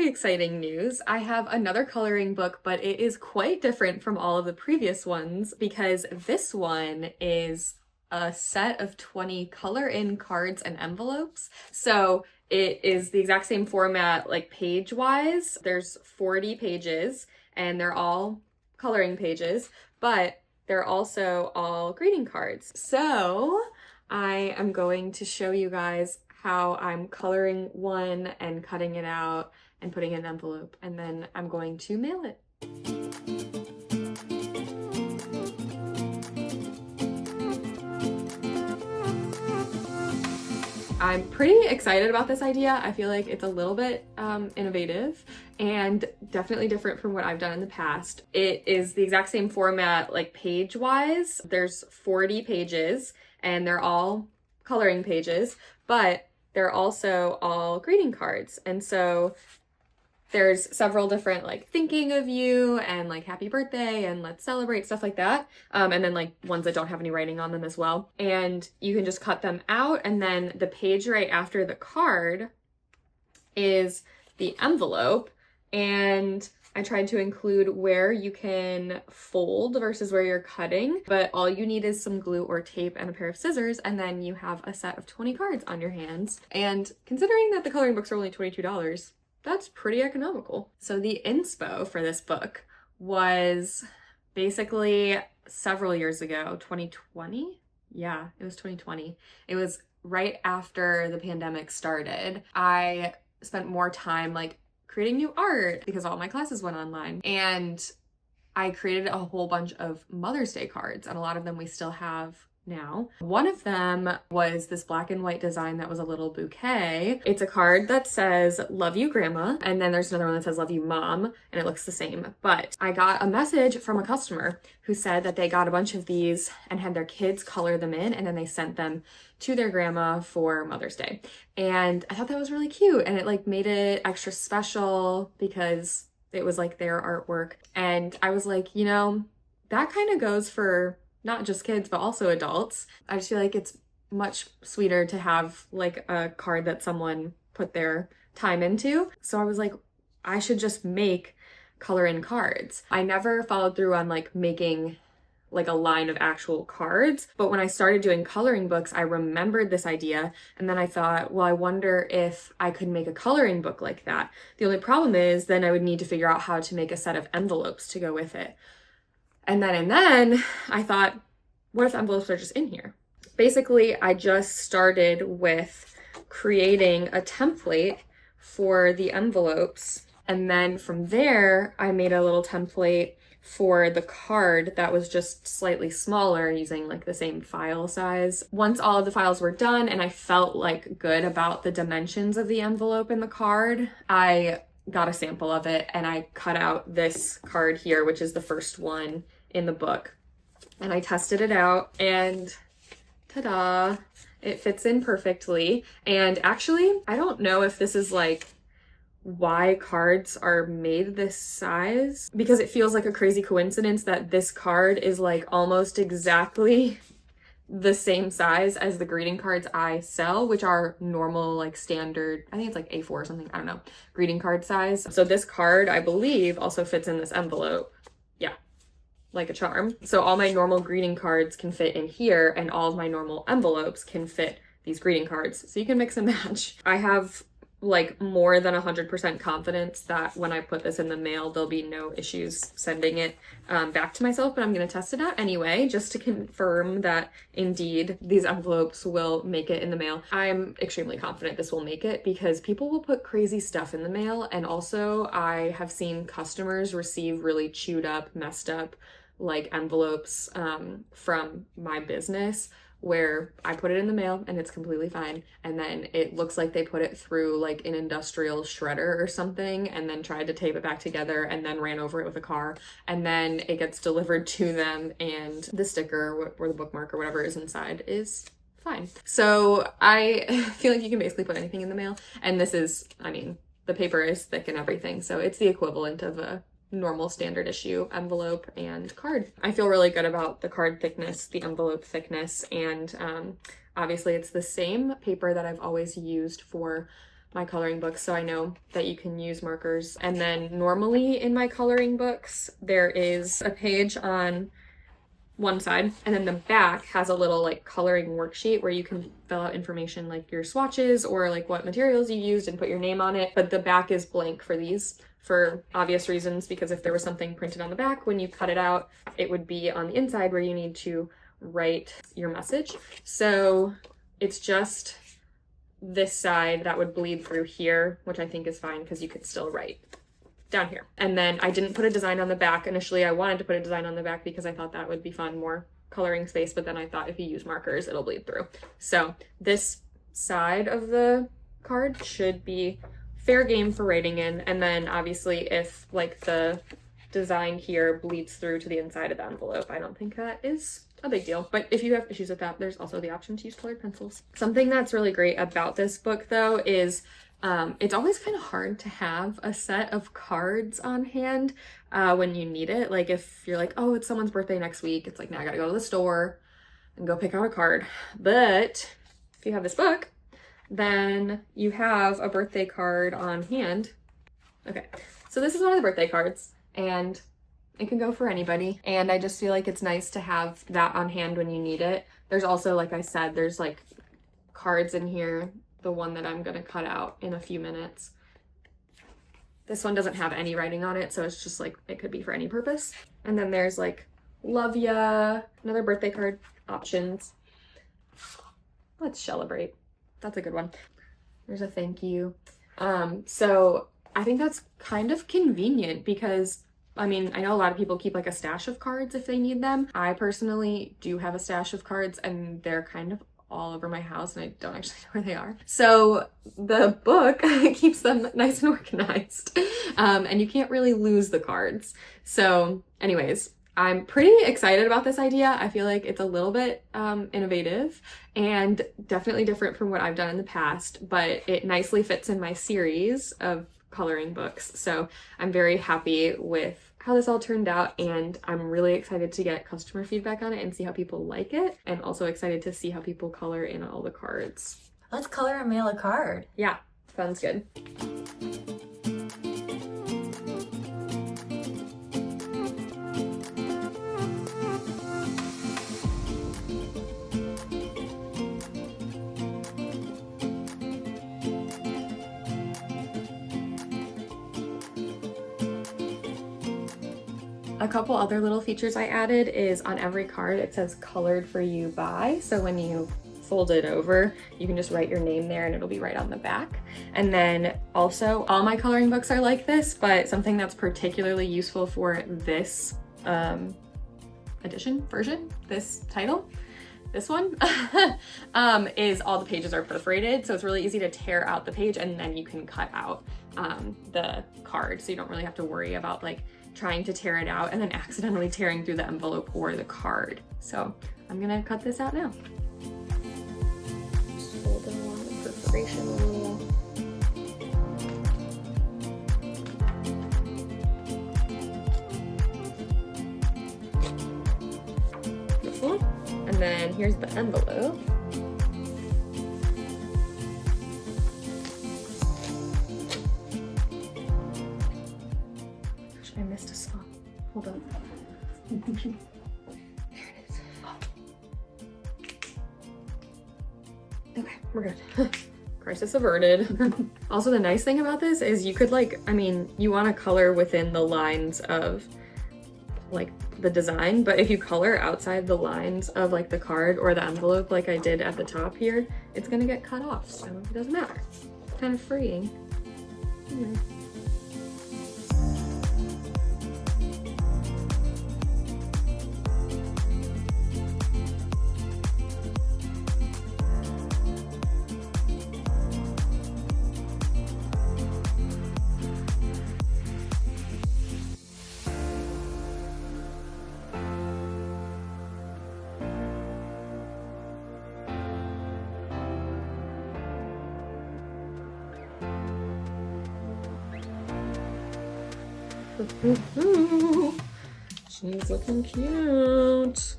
very exciting news. I have another coloring book, but it is quite different from all of the previous ones because this one is a set of 20 color-in cards and envelopes. So it is the exact same format, like page-wise. There's 40 pages and they're all coloring pages, but they're also all greeting cards. So I am going to show you guys how I'm coloring one and cutting it out and putting it in an envelope, and then I'm going to mail it. I'm pretty excited about this idea. I feel like it's a little bit innovative and definitely different from what I've done in the past. It is the exact same format, like page-wise. There's 40 pages and they're all coloring pages, but they're also all greeting cards. And so there's several different like thinking of you and like happy birthday and let's celebrate, stuff like that. And then like ones that don't have any writing on them as well. And you can just cut them out. And then the page right after the card is the envelope. And I tried to include where you can fold versus where you're cutting, but all you need is some glue or tape and a pair of scissors, and then you have a set of 20 cards on your hands. And considering that the coloring books are only $22, that's pretty economical. So the inspo for this book was basically several years ago, 2020? Yeah, it was 2020. It was right after the pandemic started. I spent more time like creating new art because all my classes went online. And I created a whole bunch of Mother's Day cards, and a lot of them we still have now. One of them was this black and white design that was a little bouquet. It's a card that says, "Love you, Grandma." And then there's another one that says, "Love you, Mom." And it looks the same. But I got a message from a customer who said that they got a bunch of these and had their kids color them in, and then they sent them to their grandma for Mother's Day. And I thought that was really cute. And it like made it extra special because it was like their artwork. And I was like, you know, that kind of goes for not just kids, but also adults. I just feel like it's much sweeter to have like a card that someone put their time into. So I was like, I should just make color in cards. I never followed through on like making like a line of actual cards, but when I started doing coloring books, I remembered this idea, and then I thought, well, I wonder if I could make a coloring book like that. The only problem is then I would need to figure out how to make a set of envelopes to go with it. And then I thought, what if envelopes are just in here? Basically, I just started with creating a template for the envelopes. And then from there, I made a little template for the card that was just slightly smaller using like the same file size. Once all of the files were done and I felt like good about the dimensions of the envelope in the card, I got a sample of it and I cut out this card here, which is the first one in the book. And I tested it out and ta-da, it fits in perfectly. And actually, I don't know if this is like why cards are made this size, because it feels like a crazy coincidence that this card is like almost exactly the same size as the greeting cards I sell, which are normal, like standard, I think it's like A4 or something, I don't know, greeting card size. So this card, I believe, also fits in this envelope. Yeah, like a charm. So all my normal greeting cards can fit in here, and all of my normal envelopes can fit these greeting cards. So you can mix and match. I have like more than 100% confidence that when I put this in the mail, there'll be no issues sending it back to myself, but I'm gonna test it out anyway, just to confirm that indeed these envelopes will make it in the mail. I'm extremely confident this will make it because people will put crazy stuff in the mail. And also I have seen customers receive really chewed up, messed up like envelopes from my business, where I put it in the mail and it's completely fine. And then it looks like they put it through like an industrial shredder or something and then tried to tape it back together and then ran over it with a car. And then it gets delivered to them and the sticker or the bookmark or whatever is inside is fine. So I feel like you can basically put anything in the mail. And this is, I mean, the paper is thick and everything. So it's the equivalent of a normal standard issue envelope and card. I feel really good about the card thickness, the envelope thickness, and obviously it's the same paper that I've always used for my coloring books, so I know that you can use markers. And then normally in my coloring books, there is a page on one side, and then the back has a little like coloring worksheet where you can fill out information like your swatches or like what materials you used and put your name on it. But the back is blank for these for obvious reasons, because if there was something printed on the back, when you cut it out, it would be on the inside where you need to write your message. So it's just this side that would bleed through here, which I think is fine because you could still write down here. And then I didn't put a design on the back. Initially, I wanted to put a design on the back because I thought that would be fun, more coloring space, but then I thought if you use markers, it'll bleed through. So this side of the card should be fair game for writing in. And then obviously if like the design here bleeds through to the inside of the envelope, I don't think that is a big deal. But if you have issues with that, there's also the option to use colored pencils. Something that's really great about this book though is it's always kind of hard to have a set of cards on hand when you need it. Like if you're like, oh, it's someone's birthday next week, it's like, now I gotta go to the store and go pick out a card. But if you have this book, then you have a birthday card on hand. Okay, so this is one of the birthday cards, and it can go for anybody. And I just feel like it's nice to have that on hand when you need it. There's also, like I said, there's like cards in here. The one that I'm gonna cut out in a few minutes. This one doesn't have any writing on it, so it's just like, it could be for any purpose. And then there's like, love ya, another birthday card options. Let's celebrate. That's a good one. There's a thank you. So I think that's kind of convenient because I mean, I know a lot of people keep like a stash of cards if they need them. I personally do have a stash of cards and they're kind of all over my house and I don't actually know where they are. So the book keeps them nice and organized. And you can't really lose the cards. So anyways, I'm pretty excited about this idea. I feel like it's a little bit innovative and definitely different from what I've done in the past, but it nicely fits in my series of coloring books. So I'm very happy with how this all turned out, and I'm really excited to get customer feedback on it and see how people like it, and also excited to see how people color in all the cards. Let's color and mail a card. Yeah, sounds good. A couple other little features I added is on every card it says colored for you by, so when you fold it over you can just write your name there and it'll be right on the back. And then also all my coloring books are like this, but something that's particularly useful for this this title, this one, is all the pages are perforated, so it's really easy to tear out the page and then you can cut out the card, so you don't really have to worry about like trying to tear it out and then accidentally tearing through the envelope or the card. So I'm gonna cut this out now. Just fold it along the perforation rule. This one. And then here's the envelope. I missed a spot. Hold on. There it is. Oh. Okay, we're good. Crisis averted. Also, the nice thing about this is you could like, I mean, you want to color within the lines of like the design, but if you color outside the lines of like the card or the envelope like I did at the top here, it's gonna get cut off, so it doesn't matter. It's kind of freeing. She's looking cute.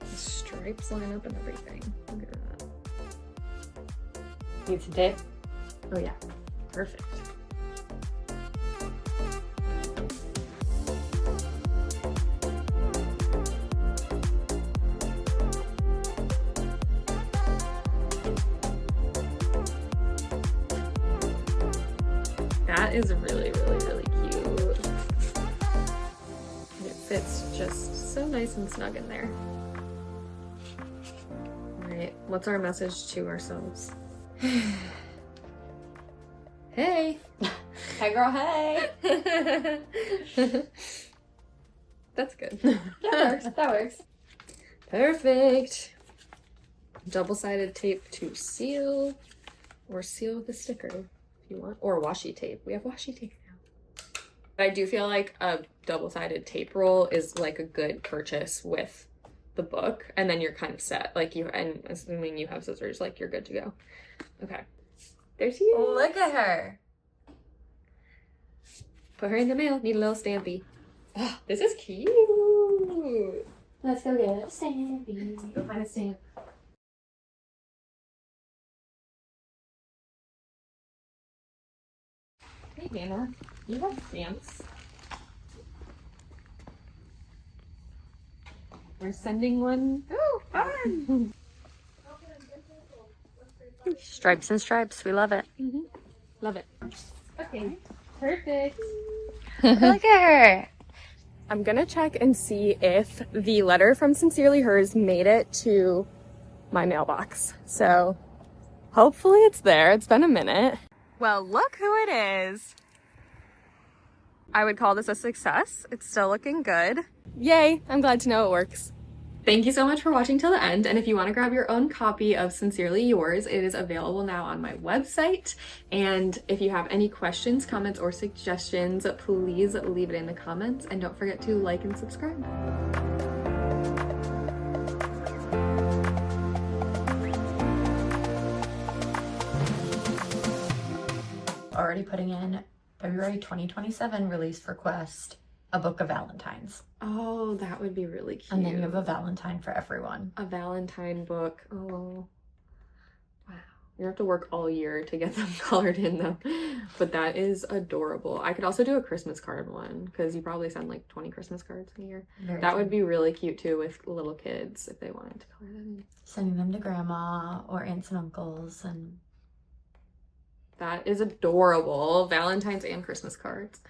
The stripes line up and everything. Look at that. Need some tape? Oh yeah, perfect. That is really, really, really cute. And it fits just so nice and snug in there. All right, what's our message to ourselves? Hey! Hey girl, hey! That's good. That works. Perfect. Double-sided tape to seal, or seal with a sticker if you want, or washi tape. We have washi tape now. But I do feel like a double-sided tape roll is like a good purchase with the book, and then you're kind of set. Like and assuming you have scissors, like you're good to go. Okay. There she is. Look at her. Put her in the mail. Need a little stampy. Oh, this is cute. Let's go get a stampy. Go find a stamp. Hey, Hannah. You have stamps. We're sending one. Oh, fun! Stripes and stripes. We love it. Love it. Okay, perfect. Look at her. I'm gonna check and see if the letter from Sincerely Hers made it to my mailbox. So hopefully it's there. It's been a minute. Well, look who it is. I would call this a success. It's still looking good. Yay, I'm glad to know it works. Thank you so much for watching till the end, and if you want to grab your own copy of Sincerely Yours, it is available now on my website. And if you have any questions, comments, or suggestions, please leave it in the comments, and don't forget to like and subscribe. Already putting in February 2027 release request, a book of Valentines. Oh, that would be really cute. And then you have a Valentine for everyone. A Valentine book. Oh, wow. You have to work all year to get them colored in though. But that is adorable. I could also do a Christmas card one because you probably send like 20 Christmas cards in a year. That would be really cute too with little kids if they wanted to color them in. Sending them to grandma or aunts and uncles. And that is adorable. Valentine's and Christmas cards.